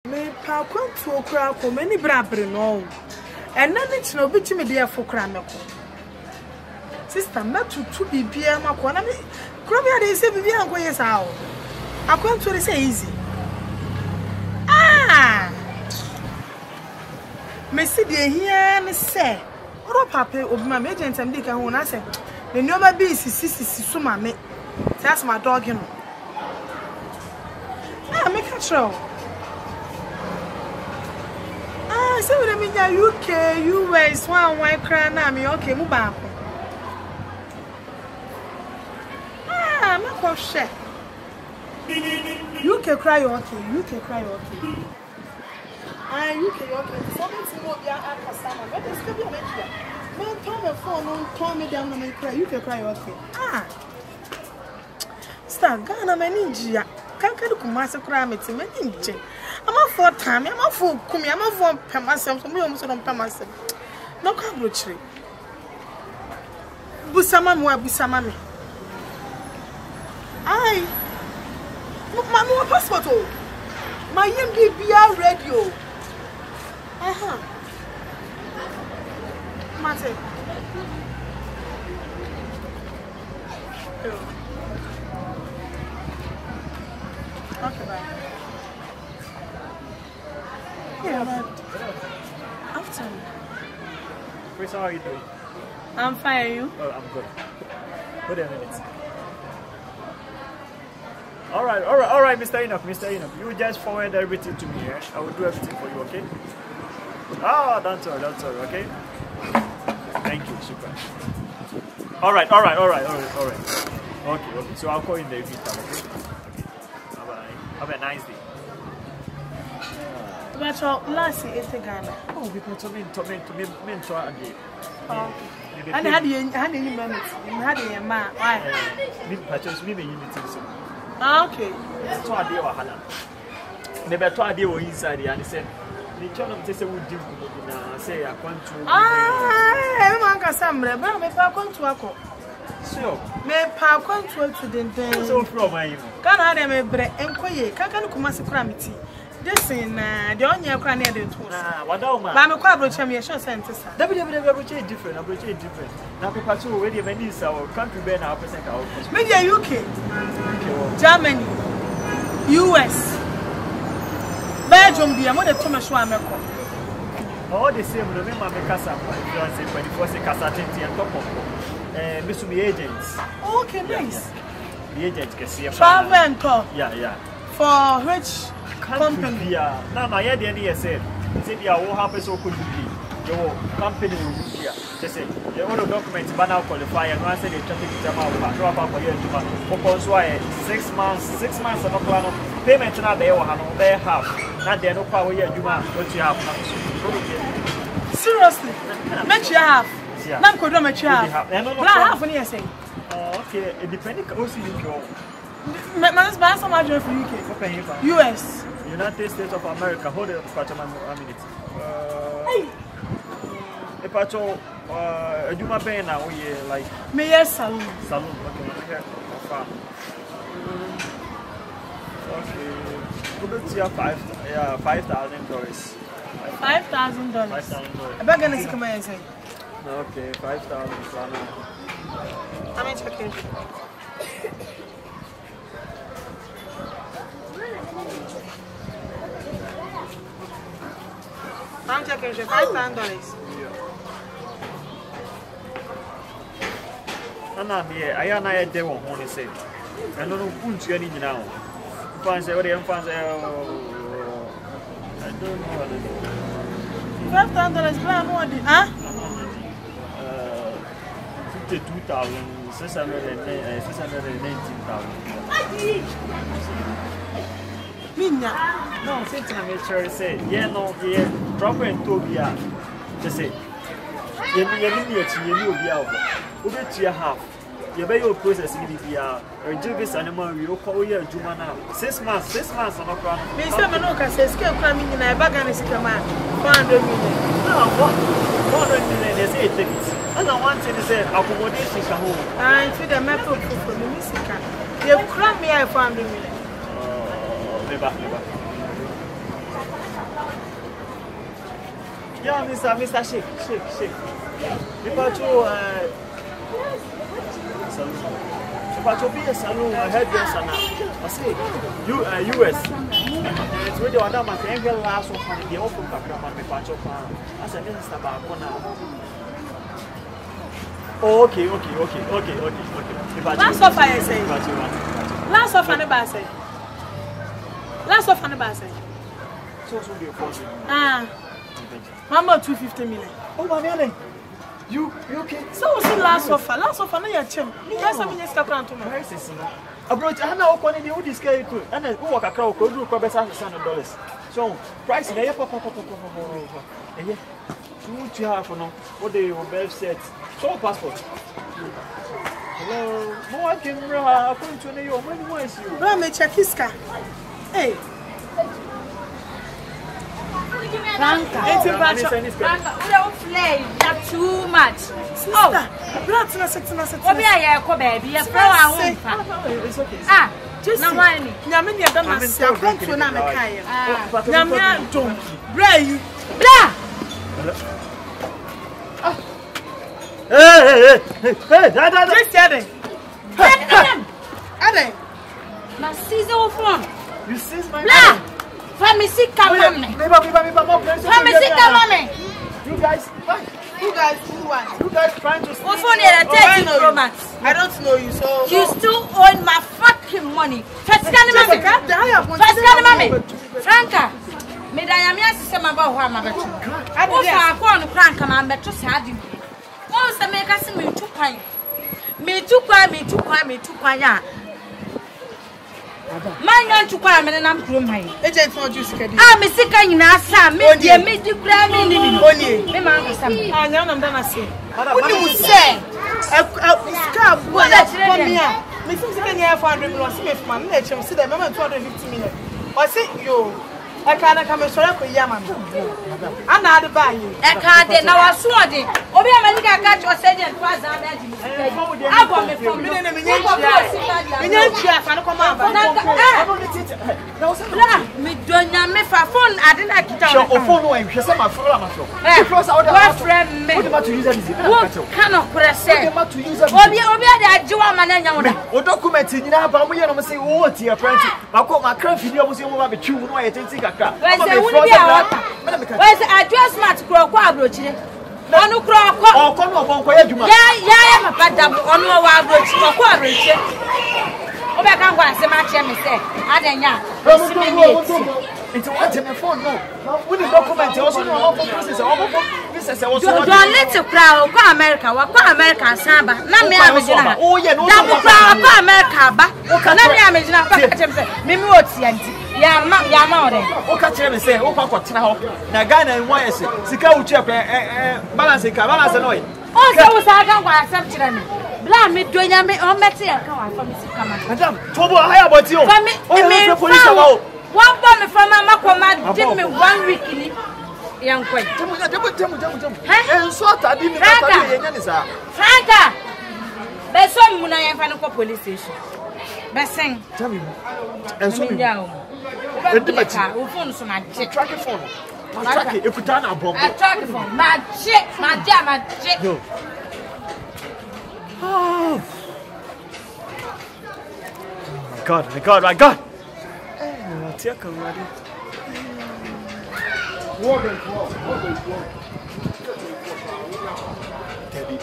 Me pa kwantu okra ko many brabre no. And none it's no bit me there for cramako. Sister, not to bibia makona me. Crobia they say bibia and go yes how. I can't to say easy. Ah! Me see the here me say. What papa of my agent and dick and I say. The number be so mammy. That's my dog, you know. Ah, make a show. Ah, so let me UK, US, one white crown, me okay, move back. Ah, my gosh. UK cry okay, UK cry okay. Ah, UK okay. Something more be a customer. But it's still be a matter. Man, turn the phone on, turn me down and cry. UK cry okay. Ah. Star, Ghana, my ninja. Can't do commercial crime. It's a ninja. I'm a for time. I'm a for Kumi. I'm a for Pamasam. So me almost don't Pamasam. No cockroach. Busama moa busama me. Aye. My more passport. My young BR radio. Mate. Okay, bye. Yeah, but after. Chris, how are you doing? I'm fine. You? Oh, I'm good. Wait a minute. All right, Mr. Enoch. You just forward everything to me. Eh? I will do everything for you, okay? Ah, don't worry, okay? Thank you, super. All right. Okay. So I'll call you in the evening time, okay? Bye-bye. Have a nice day. But last year, it's a Ghana. Oh, because to me, and had you minutes? You had a man. Why? Okay. So I did wahala. Never try deal inside and he said, the channel says would do say I want to. Ah, everyone can sample, but me pa kon to akọ. So, me pa kon to den. So from my Can I me bre enkoye, kan kan kuma se kura meti. This in the onye kura na dey to. Ah, wada ma. Ba me kwa abrocha me sure sent sir. Approach different. Now people too already Venice our country be na percent our. Me dey UK. Germany. US. Belgium be am dey to me so ameko. All the same, remember me casa for the first casa 20 and top of me to be agents. Okay, nice. The agent can see travel and talk. Yeah. For which company? Yeah. Now I heard the NDS said you will happen so could be your company will be here. They say the all documents ban now qualify and once they traffic jam out drop out for you to because why 6 months and no plan payment na be half. Not there no power here Juma what you have. Seriously? Make you have. Yeah. Nam could make you have. No, half when you say. Okay, it depends also you go. Man's buy some address for UK. Okay, US. United States of America. Hold it for a minute. A patrol Juma Bay now we like Mayor Salon. Okay. Okay. Good to $5,000. $5,000. I beg and come and say. Okay, 5,000. I'm checking. I'm checking $5,000. I'm here. I am not there on say. I don't know who's getting now. Fans, I don't know. $5,000 plan what? Huh? 52,619,000. Minya. No, since I'm sure say, no, drop and Tobia. Just say, you will be out. Over to your half. You better your process in the or Jubis animal, you call your Jumana. 6 months, and no problem. Mr. Manoka says, "Scale coming in a bag and a scammer. 400 million. No, 400 million, they say things. And I want to say, accommodation can hold. And to the map of the Missika. You cram me 400 million. Never. Yeah, Mr. Shake. Salon. Be a salon, hairdresser now. I say, US. It's really what I'm saying. Last one from the open background, my patch of I said, Mr. Bacona. Okay. Last offer, I say. Last offer, I say. Last offer, I say. So be a fortune. Mama, 250 million. Oh, my You okay? So what's the last offer? Last offer, no, you're chim. Yes, I'm in your scrap to my prices. Abroad, I know what you would scale to. And I walk a crowd, could do $100. So, price, they pop. And yet, you have for now. What they will best set. So, passport. Hello, more camera. I'm going to know your money. Where is you? Let me check his car. Hey. Franka, Franka, we don't play. You're too much. Sister, what be a baby? You're It's okay. Just now, why me? Nyame ya dama se akonto na me kai. Nyame adom. Bra you. Bra. Hey, dad. Just ade. Ade. Na seize your phone. You seize my Bra. Family come on me. Family come on me. You guys, fine. You guys who want? You guys trying to What phone you 30 Pro Max? I don't know you, so you still own my fucking money. First mommy. Franka. Me da ya me asese maba ho amabeto. Wo fa akọ no Franka ma beto sa adi. Wo se me ka se me tu kwan ya. Man to cry, and I'm from my agent for juice. I'm a sick in our son, maybe a midi grammy. Me, I know I'm gonna say. What do you say? A scab, what that's for me. Miss Sikan, 400 million, man, let him see the moment 250 million. Or say you. I can't come and show up with Yaman. I'm not to buy you. I can't now. I saw it. Obi America catch your sergeant was I got me from me. Me don't me for phone. I didn't like it. Your phone, I'm just my friend. What to use it? What kind of person? Obi, I do a man. What documents in our we are say, oh, dear friend. I got my current video was over the two. I think where's the address match grow quabroach? Onu grow or come upon Quayajuma. Yeah, Papa, on your wabroach or quabroach. Oba can go and say, Match, say, I don't it's what in the phone, no. When the document also know process don't let you cry or America, Samba. Not me, I'm oh, yeah, no, America, but I'm Mimi what's Yama, catch him and say, oh, Papa, Nagana and Wires, Sika, balance, also, I don't want to accept them. Blame me, doing me or Metty, I come from Madame, trouble, I about you. Family, one bomb from my command, give me 1 week in it. Young quite. And so I didn't Franka, there's some when I am final police station. Bessing, tell me, and so down. Who phones my track it phone. Track it if we turn our bomb. I track it phone. My chick, my jam, my chick. Oh my God. Take a ready. Walk and walk.